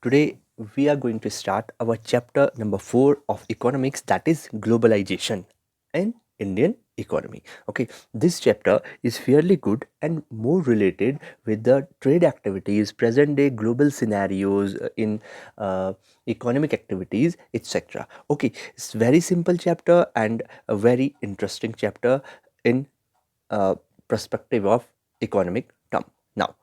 Today we are going to start our chapter number 4 of economics, that is globalization and Indian economy. Okay, this chapter is fairly good and more related with the trade activities, present day global scenarios in economic activities, etc. Okay, it's very simple chapter and a very interesting chapter in uh, perspective of economic term. Now,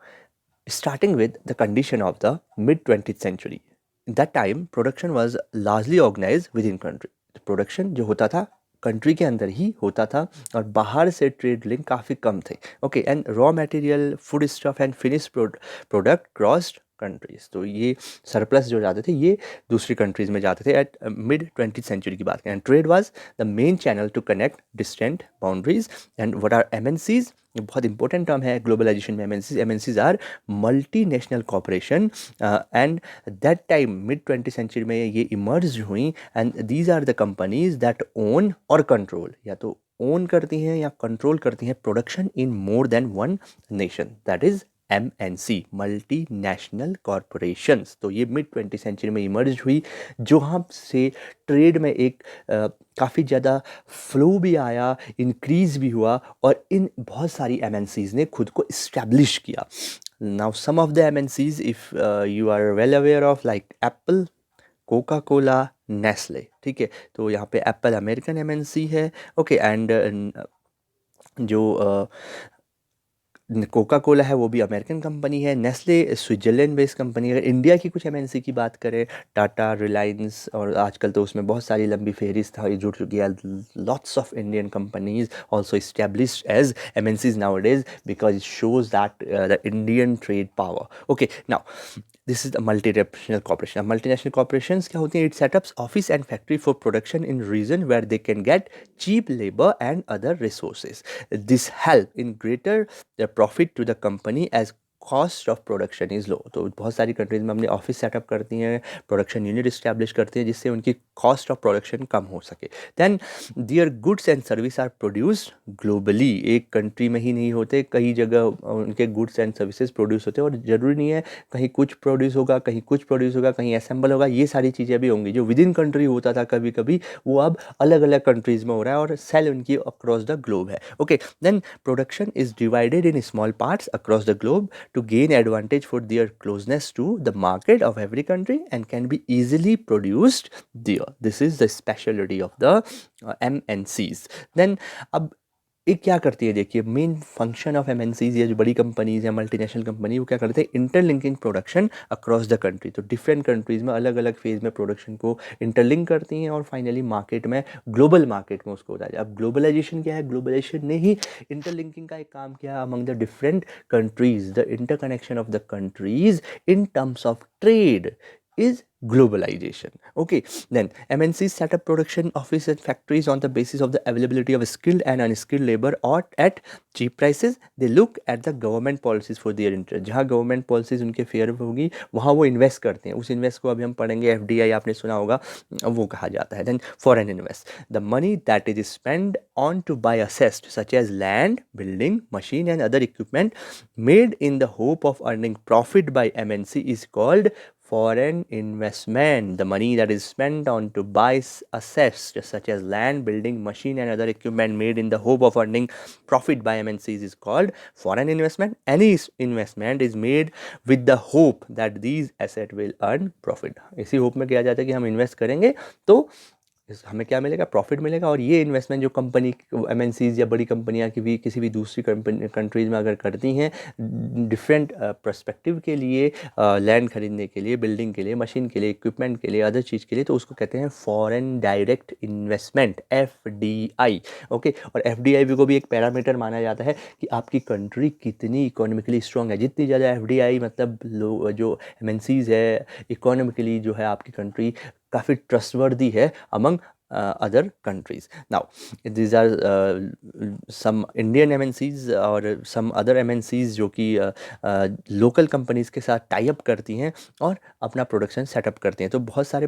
starting with the condition of the mid 20th century. That time production was largely organized within country. Production जो होता था country के अंदर ही होता था और बाहर से ट्रेड लिंक काफ़ी कम थे. Okay, and raw material, food stuff and finish product crossed countries. तो ये सरप्लस जो जाते थे ये दूसरी कंट्रीज में जाते थे एट मिड 20th सेंचुरी की बात करें. And trade was the main channel to connect distant boundaries. And what are MNCs? ये बहुत इंपॉर्टेंट टर्म है ग्लोबलाइजेशन में. MNCs are multi national corporation and that time mid 20th century में ये emerge हुई. And these are the companies that own और control, या तो ओन करती हैं या कंट्रोल करती हैं production in more than one nation. That is MNC, multi national corporations. तो ये मिड 20th सेंचुरी में इमर्ज हुई, जहाँ से ट्रेड में एक काफ़ी ज़्यादा फ्लो भी आया, इंक्रीज भी हुआ और इन बहुत सारी MNCs ने खुद को इस्टेब्लिश किया. Now some of the MNCs if you are well aware of, like Apple, Coca Cola, Nestle. ठीक है, तो यहाँ पे एप्पल अमेरिकन MNC है. ओके, एंड जो कोका कोला है वो भी अमेरिकन कंपनी है. नेस्ले स्विट्जरलैंड बेस्ड कंपनी है. इंडिया की कुछ MNC की बात करें, टाटा, रिलायंस, और आजकल तो उसमें बहुत सारी लंबी फेहरिस्त जुड़ चुकी है. Lots of Indian companies also established as MNCs nowadays because it shows that the Indian trade power. Okay, now this is the multinational corporation. Multinational corporations क्या होती हैं? It setups office and factory for production in region where they can get cheap labor and other resources. This help in greater the profit to the company as cost of production is low. तो बहुत सारी countries में अपने office setup करती हैं, production unit establish करती हैं, जिससे उनकी कॉस्ट ऑफ प्रोडक्शन कम हो सके. Then their goods and service are produced globally. एक कंट्री में ही नहीं होते, कई जगह उनके गुड्स एंड सर्विसेज प्रोड्यूस होते हैं. और ज़रूरी नहीं है कहीं कुछ प्रोड्यूस होगा, कहीं कुछ प्रोड्यूस होगा, कहीं असेंबल होगा. ये सारी चीज़ें भी होंगी. जो विद इन कंट्री होता था कभी कभी, वो अब अलग अलग कंट्रीज़ में हो रहा है और सेल उनकी अक्रॉस द ग्लोब है. Okay, then production is divided in small parts across the globe to gain advantage for their closeness to the market of every country and can be easily produced there. This is the specialty of the MNCs. Then अब एक क्या करती है, देखिए main function of MNCs, ये जो बड़ी companies हैं, मल्टीनेशनल कंपनी, वो क्या करते हैं? Interlinking production across the country. तो डिफरेंट कंट्रीज़ में अलग अलग फेज़ में प्रोडक्शन को इंटरलिंक करती हैं और फाइनली मार्केट में, ग्लोबल मार्केट में उसको होता है. अब ग्लोबलाइजेशन क्या है? ग्लोबलाइजेशन ने ही इंटरलिंकिंग का एक काम किया among the different countries. The interconnection of the countries in terms of trade is globalization. Okay, then MNCs set up production offices and factories on the basis of the availability of skilled and unskilled labor or at cheap prices. They look at the government policies for their interest. जहाँ government policies उनके fair होगी वहाँ वो invest करते हैं. उस invest को अभी हम पढ़ेंगे, FDI आपने सुना होगा, वो कहा जाता है. Then foreign invest, the money that is spend on to buy assets such as land, building, machine and other equipment made in the hope of earning profit by MNC is called foreign investment. The money that is spent on to buy assets such as land, building, machine and other equipment made in the hope of earning profit by MNCs is called foreign investment. Any investment is made with the hope that these assets will earn profit. इसी hope में किया जाता है कि हम invest करेंगे तो हमें क्या मिलेगा? प्रॉफिट मिलेगा. और ये इन्वेस्टमेंट जो कंपनी MNCs या बड़ी कंपनियां की भी किसी भी दूसरी कंट्रीज़ में अगर करती हैं डिफरेंट पर्सपेक्टिव के लिए, लैंड खरीदने के लिए, बिल्डिंग के लिए, मशीन के लिए, इक्विपमेंट के लिए, अदर चीज़ के लिए, तो उसको कहते हैं foreign direct investment, FDI. Okay, और FDI को भी एक पैरामीटर माना जाता है कि आपकी कंट्री कितनी इकोनॉमिकली स्ट्रॉन्ग है. जितनी ज़्यादा FDI मतलब जो MNCs है, इकोनॉमिकली जो है आपकी कंट्री काफ़ी ट्रस्टवर्दी है among other countries. Now, these are some Indian MNCs और some other MNCs जो कि लोकल कंपनीज के साथ टाई अप करती हैं और अपना प्रोडक्शन सेटअप करती हैं। तो बहुत सारे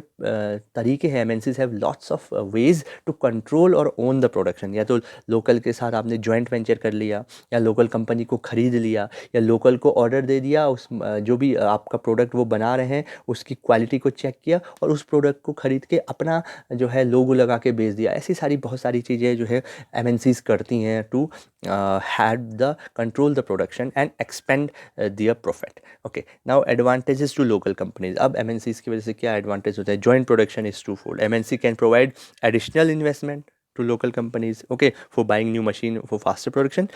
तरीके हैं, MNCs have lots of ways to control और ओन द प्रोडक्शन। या तो लोकल के साथ आपने जॉइंट वेंचर कर लिया, या लोकल कंपनी को खरीद लिया, या लोकल को ऑर्डर दे दिया, उस जो भी आपका प्रोडक्ट वो बना रहे हैं उसकी क्वालिटी को चेक किया और उस प्रोडक्ट को खरीद के अपना जो है लोगो लगा के बेच दिया। ऐसी सारी बहुत सारी चीज़ें जो है MNCs करती हैं to have the control the production and expand their profit. Okay, now advantages to local companies. अब MNCs की वजह से क्या एडवांटेज होता है? Joint production is twofold. MNC can provide additional investment to local companies, okay, for buying new machine for faster production.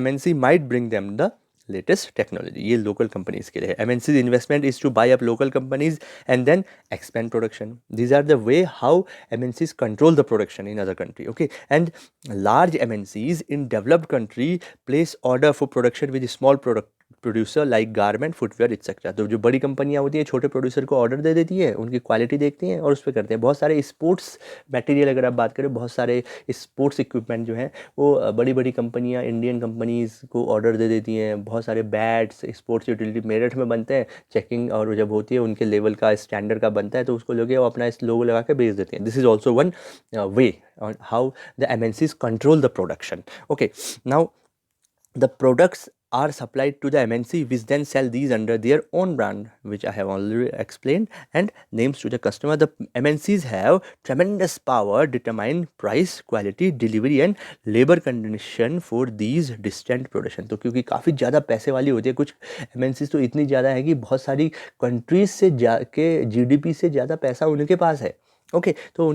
MNC might bring them the latest technology. ये local companies के लिए है। MNC's investment is to buy up local companies and then expand production. These are the way how MNCs control the production in other country, okay. And large MNCs in developed country place order for production with small product producer like garment, footwear etcetera. तो जो बड़ी कंपनियां होती हैं छोटे producer को order दे देती हैं, उनकी क्वालिटी देखती हैं और उस पर करते हैं। बहुत सारे स्पोर्ट्स मटेरियल अगर आप बात करें, बहुत सारे स्पोर्ट्स इक्विपमेंट जो हैं वो बड़ी बड़ी कंपनियां इंडियन कंपनीज़ को ऑर्डर दे देती हैं। बहुत सारे बैट्स स्पोर्ट्स यूटिलिटी मेरठ में बनते हैं, चेकिंग और जब होती है उनके लेवल का स्टैंडर्ड का बनता है तो उसको लोग वो अपना इस लोगो लगा के बेच देते हैं। This is also one way on how the MNCs control the production. Okay, now the products are supplied to the MNC, which then sell these under their own brand, which I have already explained, and names to the customer. The MNCs have tremendous power determine price, quality, delivery and labor condition for these distant production. तो क्योंकि काफ़ी ज़्यादा पैसे वाली होती है, कुछ MNCs तो इतनी ज़्यादा है कि बहुत सारी कंट्रीज से जाके GDP से ज़्यादा पैसा उनके पास है। ओके, तो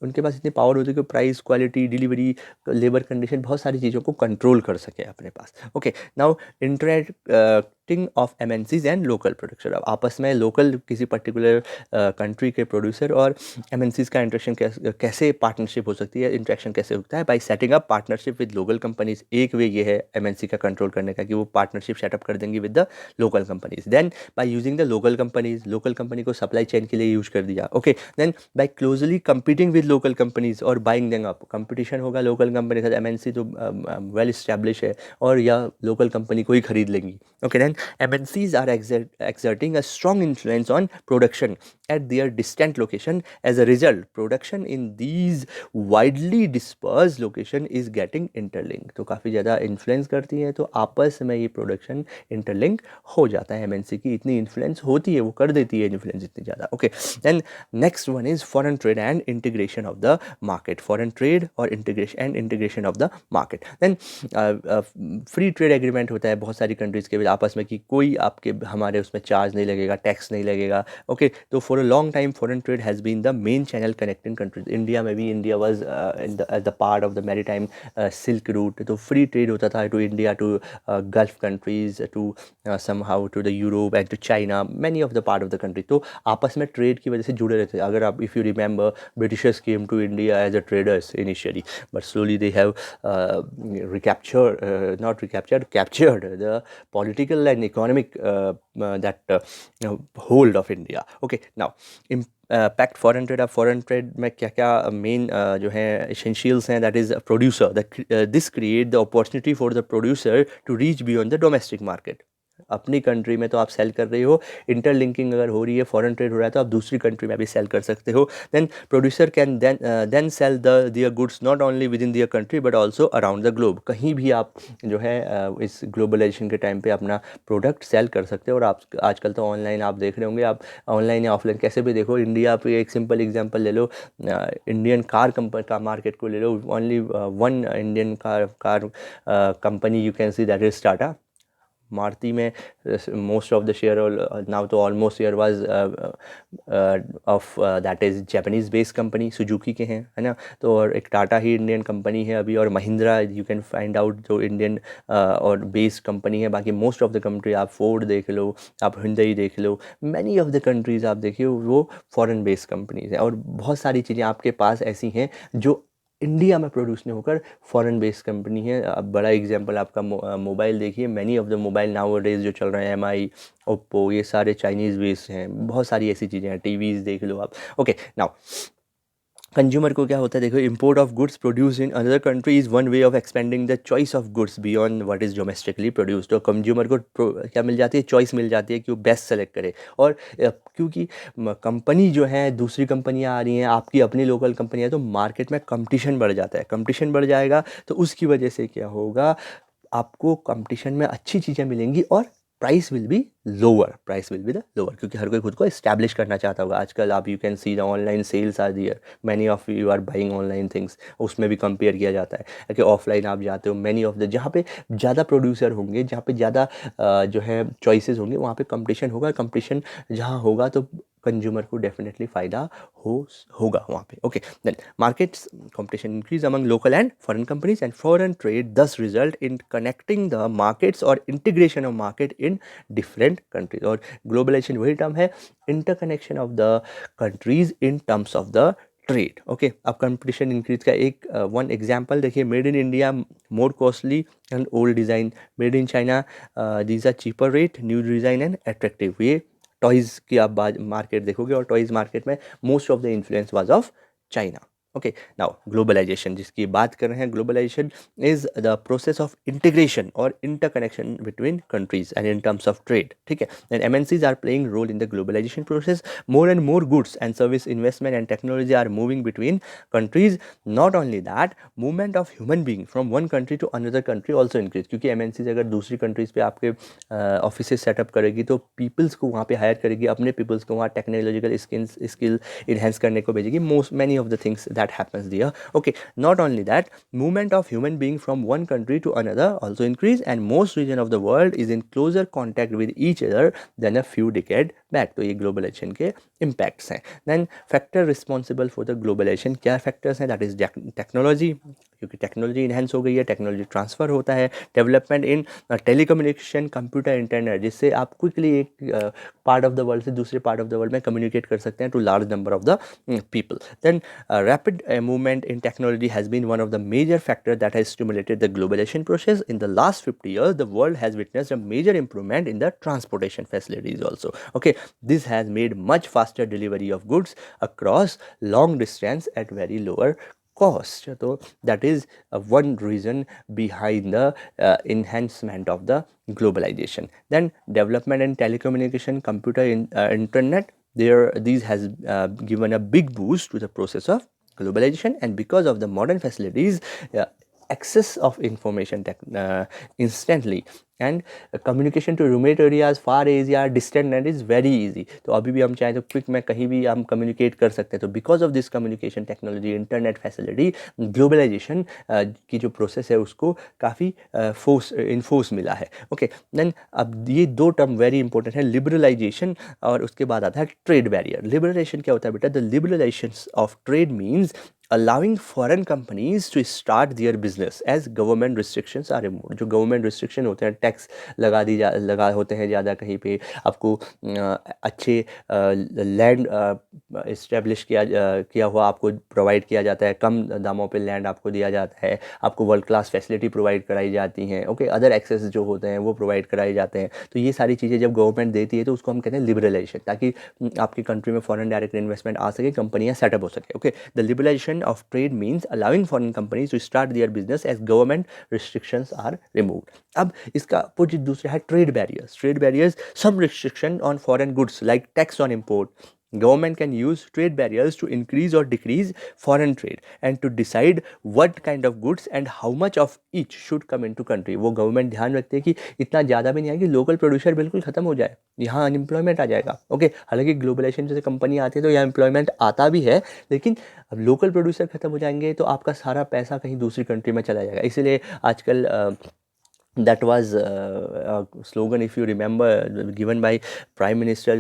उनके पास इतनी पावर होती है कि price, quality, delivery, labour condition, बहुत सारी चीज़ों को कंट्रोल कर सके अपने पास। Okay, now interacting of MNCs and local producer. अब आपस में लोकल किसी पर्टिकुलर कंट्री के प्रोड्यूसर और MNCs का इंटरेक्शन कैसे पार्टनरशिप हो सकती है, इंटरेक्शन कैसे होता है? By setting up partnership with local companies. एक वे ये है MNC का कंट्रोल करने का कि वो पार्टनरशिप सेटअप कर देंगे with the local companies. Then by using the local companies, local company को सप्लाई चेन के लिए यूज कर दिया। Okay, then by closely competing with local companies और बाइंग देम अप। कंपटीशन होगा लोकल कंपनी के साथ, MNC तो वेल इस्टेब्लिश है और या लोकल कंपनी को ही खरीद लेंगी। Okay, then MNCs are exerting a strong influence on production at their distant location. As a result, production in these widely dispersed location is getting interlinked. तो काफ़ी ज़्यादा इन्फ्लुएंस करती है, तो आपस में ये प्रोडक्शन इंटरलिंक हो जाता है। MNC की इतनी इन्फ्लुएंस होती है, वो कर देती है इन्फ्लुएंस इतनी ज़्यादा। Okay, then next one is foreign trade and integration of the market. Foreign trade और integration of the market. Then free trade agreement होता है बहुत सारी कंट्रीज़ के बीच आपस में कि कोई आपके हमारे उसमें चार्ज नहीं लगेगा, टैक्स नहीं लगेगा। ओके, तो for a long time foreign trade has been the main channel connecting countries. India में भी, India was the part of the maritime silk route. तो फ्री ट्रेड होता था to India, to Gulf countries, to somehow to the Europe and to China, many of the part of the country. तो आपस में trade की वजह से जुड़े रहते हैं। अगर आप if you remember, Britishers came to India as a traders initially, but slowly they have captured the political and economic hold of India. Okay, now pact foreign trade. अब फॉरेन ट्रेड में क्या क्या मेन जो है essentials हैं? That is producer, this create the opportunity for the producer to reach beyond the domestic market. अपनी country में तो आप सेल कर रहे हो, इंटरलिंकिंग अगर हो रही है, फॉरेन ट्रेड हो रहा है, तो आप दूसरी कंट्री में भी सेल कर सकते हो। Then producer can then sell their goods not only within their country but also around the globe. कहीं भी आप जो है इस ग्लोबलाइजेशन के टाइम पे अपना प्रोडक्ट सेल कर सकते हो। और आप आजकल तो ऑनलाइन आप देख रहे होंगे, आप ऑनलाइन या ऑफलाइन कैसे भी देखो। इंडिया पे एक सिंपल एग्जांपल ले लो, इंडियन कार कंपनी का मार्केट को ले लो। Only one Indian car company you can see, that is Tata. Maruti में most of the share now तो almost share was of that is Japanese based company, Suzuki के हैं, है ना। तो और एक टाटा ही इंडियन कंपनी है अभी, और Mahindra you can find out जो इंडियन और बेस्ड कंपनी है। बाकी मोस्ट ऑफ द कंट्री आप फोर्ड देख लो, आप हिंडई देख लो, मैनी ऑफ द कंट्रीज़ आप देखिए वो फॉरेन बेस्ड कंपनीज हैं। और बहुत सारी चीज़ें आपके पास ऐसी हैं जो इंडिया में प्रोड्यूस नहीं होकर फॉरेन बेस्ड कंपनी है। अब बड़ा एग्जांपल आपका मोबाइल देखिए, many of the mobile now days जो चल रहे हैं, MI, ओप्पो, ये सारे चाइनीज़ बेस्ड हैं। बहुत सारी ऐसी चीज़ें हैं, टीवीज़ देख लो आप। ओके, नाउ कंज्यूमर को क्या होता है, देखो, import of goods produce in another country is one way of expanding the choice of goods beyond what is domestically produced. तो कंज्यूमर को क्या मिल जाती है, चॉइस मिल जाती है कि वो बेस्ट सेलेक्ट करे। और क्योंकि कंपनी जो है, दूसरी कंपनियां आ रही हैं, आपकी अपनी लोकल कंपनी है, तो मार्केट में कंपटीशन बढ़ जाता है। कंपटीशन बढ़ जाएगा तो उसकी वजह से क्या होगा, आपको कंपटीशन में अच्छी चीज़ें मिलेंगी और price will be lower, price will be the lower, क्योंकि हर कोई खुद को इस्टेब्लिश करना चाहता होगा। आजकल आप you can see the online sales are there, many of you are buying online things, उसमें भी कंपेयर किया जाता है कि ऑफलाइन आप जाते हो, मैनी ऑफ द जहाँ पे ज़्यादा प्रोड्यूसर होंगे, जहाँ पे ज़्यादा जो है चॉइसेस होंगे, वहाँ पे कंपटीशन होगा। कंपटीशन जहाँ होगा तो कंज्यूमर को डेफिनेटली फ़ायदा होगा वहाँ पे। Okay, then markets competition increase among local and foreign companies, and foreign trade thus result in connecting the markets or integration of market in different countries। और globalization वही टर्म है, interconnection of the countries in terms of the trade. Okay, अब competition increase का एक one example देखिए, made in India more costly and old design, made in China these are cheaper rate, new design and attractive. ये toys की आप market देखोगे और toys market में most of the influence was of China. Okay, now globalization जिसकी बात कर रहे हैं, globalization is the process of integration और interconnection between countries and in terms of trade. ठीक है, and MNCs are playing role in the globalization process. More and more goods and service investment and technology are moving between countries. Not only that, movement of human being from one country to another country also increase, क्योंकि MNCs अगर दूसरी countries पे आपके office setup करेगी तो peoples को वहाँ पे हायर करेगी, अपने पीपल्स को वहाँ टेक्नोलॉजिकल स्किल इन्हेंस करने को भेजेगी। Most many of the things that happens there। Okay, not only that, movement of human being from one country to another also increase, and most region of the world is in closer contact with each other than a few decade back। तो ये globalisation के impacts हैं। Then factor responsible for the globalization, क्या factors हैं? That is technology, क्योंकि technology enhance हो गई है, टेक्नोलॉजी ट्रांसफ़र होता है। Development in telecommunication, computer, internet, जिससे आप क्विकली एक पार्ट ऑफ द वर्ल्ड से दूसरे पार्ट ऑफ द वर्ल्ड में कम्युनिकेट कर सकते हैं to large number of the people. Then rapid movement in technology has been one of the major factors that has stimulated the globalization process. In the last 50 years, the world has witnessed a major improvement in the transportation facilities also। Okay, this has made much faster delivery of goods across long distance at very lower cost। So that is one reason behind the enhancement of the globalization। Then development in telecommunication, computer, internet, these has given a big boost to the process of globalization, and because of the modern facilities, access of information instantly, and communication to remote areas, far area, distant land is very easy। तो अभी भी हम चाहें तो quick में कहीं भी हम कम्युनिकेट कर सकते हैं। तो because of this communication technology, internet facility, globalization की जो प्रोसेस है उसको काफ़ी इन्फोर्स मिला है। ओके, देन अब ये दो टर्म वेरी इंपॉर्टेंट है, लिबरलाइजेशन और उसके बाद आता है ट्रेड बैरियर। लिबरलाइजेशन क्या होता है बेटा? The liberalization of trade means allowing foreign companies to start their business as government restrictions are removed। जो government restriction होते हैं, टैक्स लगा होते हैं ज़्यादा, कहीं पे आपको अच्छे लैंड इस्टेब्लिश किया हुआ आपको प्रोवाइड किया जाता है, कम दामों पे लैंड आपको दिया जाता है, आपको वर्ल्ड क्लास फैसिलिटी प्रोवाइड कराई जाती हैं। ओके, अदर एक्सेस जो होते हैं वो प्रोवाइड कराए जाते हैं। तो ये सारी चीज़ें जब गवर्नमेंट देती है तो उसको हम कहते हैं लिबरलाइजेशन, ताकि आपकी कंट्री में फॉरेन डायरेक्ट इन्वेस्टमेंट आ सके, कंपनियाँ सेटअप हो सके। Okay, the liberalization of trade means allowing foreign companies to start their business as government restrictions are removed। अब इसका अपोजिट दूसरा है trade barriers. Trade barriers, some restriction on foreign goods like tax on import। Government can use trade barriers to increase or decrease foreign trade and to decide what kind of goods and how much of each should come into country। वो government ध्यान रखते हैं कि इतना ज़्यादा भी नहीं है कि लोकल प्रोड्यूसर बिल्कुल ख़त्म हो जाए, यहाँ अनएम्प्लॉयमेंट आ जाएगा। ओके, हालांकि ग्लोबलाइजेशन जैसे कंपनी आती है तो यहाँ एम्प्लॉयमेंट आता भी है, लेकिन अब लोकल प्रोड्यूसर ख़त्म हो जाएंगे तो आपका सारा पैसा कहीं दूसरी कंट्री में चला जाएगा। इसीलिए आजकल that was a slogan, if you remember, given by Prime Minister,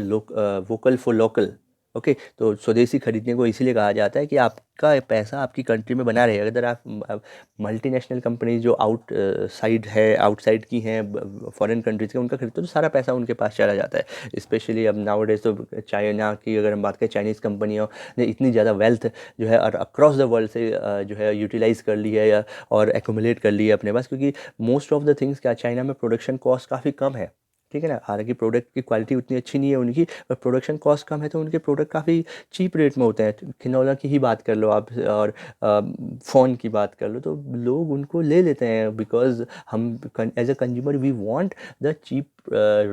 vocal for local। Okay, तो स्वदेशी खरीदने को इसीलिए कहा जाता है कि आपका पैसा आपकी कंट्री में बना रहे। अगर आप मल्टीनेशनल कंपनीज जो आउटसाइड की हैं, फॉरेन कंट्रीज़ के, उनका खरीदते हो तो सारा पैसा उनके पास चला जाता है। स्पेशली अब नाउ डेज तो चाइना की अगर हम बात करें, चाइनीज़ कंपनियों ने इतनी ज़्यादा वेल्थ जो है अक्रॉस द वर्ल्ड से जो है यूटिलाइज़ कर ली है और एक्यूमुलेट कर ली है अपने पास, क्योंकि मोस्ट ऑफ द थिंग्स क्या, चाइना में प्रोडक्शन कॉस्ट काफ़ी कम है। ठीक है ना। हालांकि प्रोडक्ट की क्वालिटी उतनी अच्छी नहीं है उनकी, पर प्रोडक्शन कॉस्ट कम है तो उनके प्रोडक्ट काफ़ी चीप रेट में होते हैं। खिलौना की ही बात कर लो आप, और फ़ोन की बात कर लो, तो लोग उनको ले लेते हैं बिकॉज हम as a consumer we want the cheap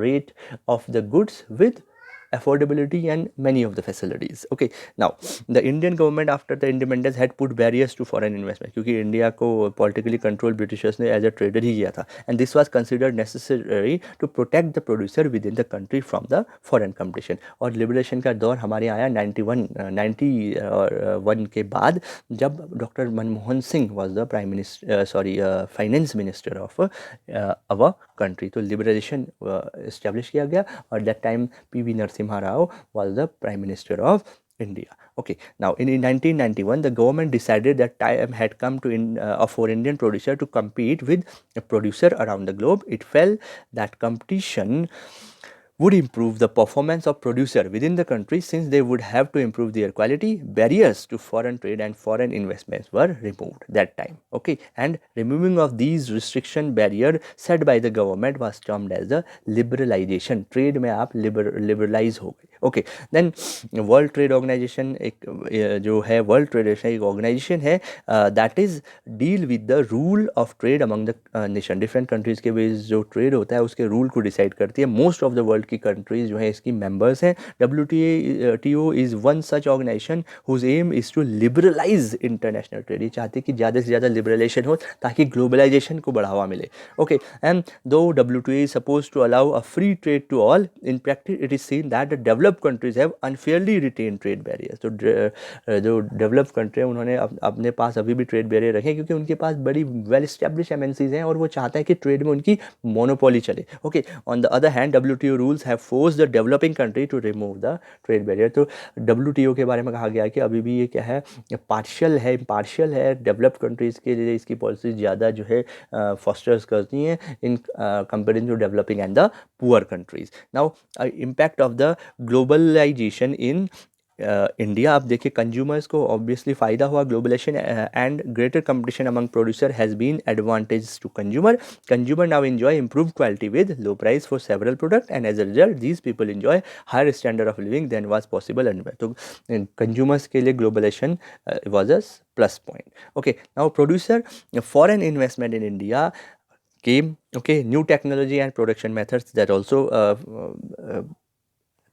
rate of the goods with affordability and many of the facilities. Okay, now the Indian government after the independence had put barriers to foreign investment, क्योंकि India को politically controlled Britishers ने as a trader ही किया था, and this was considered necessary to protect the producer within the country from the foreign competition. और liberation का दौर हमारे यहाँ आया 91 के बाद, जब doctor Manmohan Singh was the prime minister, sorry finance minister of our country, तो लिबरेशन इस्टेब्लिश किया गया, और that time P V. Narasimha Rao was the Prime Minister of India. Okay, now in 1991 the government decided that time had come for Indian producer to compete with a producer around the globe. It felt that competition would improve the performance of producer within the country, since they would have to improve their quality. Barriers to foreign trade and foreign investments were removed that time. Okay, and removing of these restriction barrier set by the government was termed as the liberalization. Trade में आप liberalize हो गए. Okay, then World Trade Organization एक जो है World Trade एक organization है that is deal with the rule of trade among the nation. Different countries के बेस जो trade होता है उसके rule को decide करती है. Most of the world की countries जो है इसकी members हैं. WTO is one such organization whose aim is to liberalize international trade. ये चाहते हैं कि ज़्यादा से ज़्यादा liberalization हो ताकि globalization को बढ़ावा मिले. Okay, and though WTO is supposed to allow a free trade to all, in practice it is seen that the developed countries have unfairly retained trade barriers. तो जो डेवलप कंट्री है उन्होंने अपने पास अभी भी ट्रेड बैरियर रखे, क्योंकि उनके पास बड़ी वेल एस्टेब्लिश एमएनसीज हैं और वो चाहता है कि ट्रेड में उनकी मोनोपोली चले. Okay, on the other hand WTO rules have force the developing country to remove the trade barrier. तो WTO के बारे में कहा गया है कि अभी भी ये क्या है, पार्शियल है, इम्पार्शियल है. डेवलप्ड कंट्रीज़ के लिए इसकी पॉलिसीज ज़्यादा जो है फॉस्टर्स करती हैं in comparison to developing and the poor countries. Now impact of the globalization in India. आप देखिए कंज्यूमर्स को ऑब्वियसली फ़ायदा हुआ. Globalization and greater competition among producer has been advantage to consumer now enjoy improve quality with low price for several product, and as a result these people enjoy higher standard of living than was possible and. तो consumers के लिए globalization was a plus point. Okay, now producer foreign investment in India came. Okay, new technology and production methods that also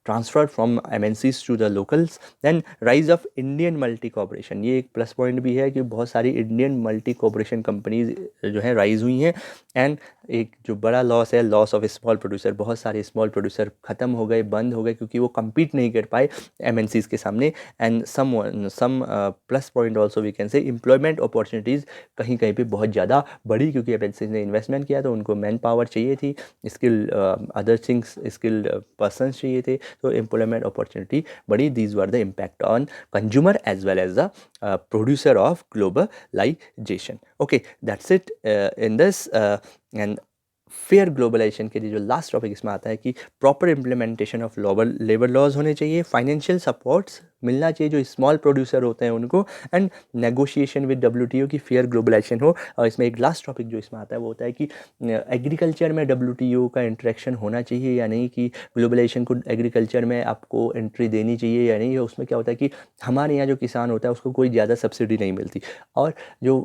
transferred from MNCs to the locals. Then rise of Indian multi corporation. ये एक plus point भी है कि बहुत सारी Indian multi corporation companies जो है rise हुई हैं. एंड एक जो बड़ा लॉस है, लॉस ऑफ स्मॉल प्रोड्यूसर. बहुत सारे स्मॉल प्रोड्यूसर ख़त्म हो गए, बंद हो गए, क्योंकि वो कम्पीट नहीं कर पाए MNCs के सामने. And some plus point also we can say employment opportunities कहीं कहीं पे बहुत ज़्यादा बढ़ी, क्योंकि MNCs ने इन्वेस्टमेंट किया तो उनको मैन पावर चाहिए थी, skill other things skilled persons चाहिए थे, तो एम्प्लॉयमेंट अपॉर्चुनिटी बढ़ी. These were the impact on consumer as well as the producer of globalization. Okay, that's it in this. And fair globalization के लिए जो लास्ट टॉपिक इसमें आता है कि proper implementation of labour laws होने चाहिए, फाइनेंशियल सपोर्ट्स मिलना चाहिए जो स्मॉल प्रोड्यूसर होते हैं उनको, एंड नेगोशिएशन विद WTO की फेयर ग्लोबलाइजेशन हो. और इसमें एक लास्ट टॉपिक जो इसमें आता है वो होता है कि एग्रीकल्चर में WTO का इंटरेक्शन होना चाहिए या नहीं, कि ग्लोबलाइजेशन को एग्रीकल्चर में आपको एंट्री देनी चाहिए या नहीं. उसमें क्या होता है कि हमारे यहाँ जो किसान होता है उसको कोई ज़्यादा सब्सिडी नहीं मिलती, और जो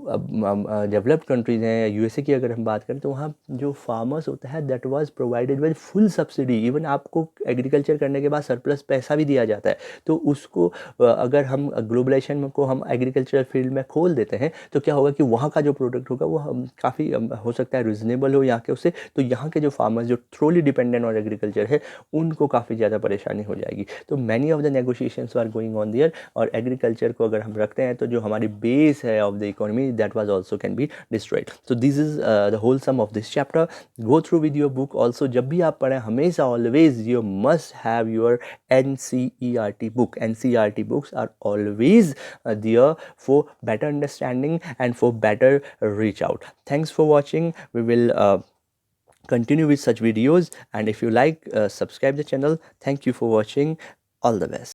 डेवलप्ड कंट्रीज़ हैं, USA की अगर हम बात करें तो वहाँ जो फार्मर्स होता है that was provided with full subsidy. Even आपको एग्रीकल्चर करने के बाद सरप्लस पैसा भी दिया जाता है. तो उसको अगर हम ग्लोबलाइजेशन को हम एग्रीकल्चर फील्ड में खोल देते हैं तो क्या होगा कि वहाँ का जो प्रोडक्ट होगा वो काफ़ी हो सकता है रिजनेबल हो यहाँ के उससे. तो यहाँ के जो फार्मर्स जो थ्रोली डिपेंडेंट ऑन एग्रीकल्चर है उनको काफ़ी ज़्यादा परेशानी हो जाएगी. तो many of the negotiations are going on there. और एग्रीकल्चर को अगर हम रखते हैं तो जो हमारी बेस है of the economy that was also can be destroyed. So this is the whole sum of this chapter. Go through with your book also. जब भी आप पढ़ें हमेशा always you must have your NCERT book. NCERT books are always there for better understanding and for better reach out. Thanks for watching. We will continue with such videos, and if you like, subscribe the channel. Thank you for watching. All the best.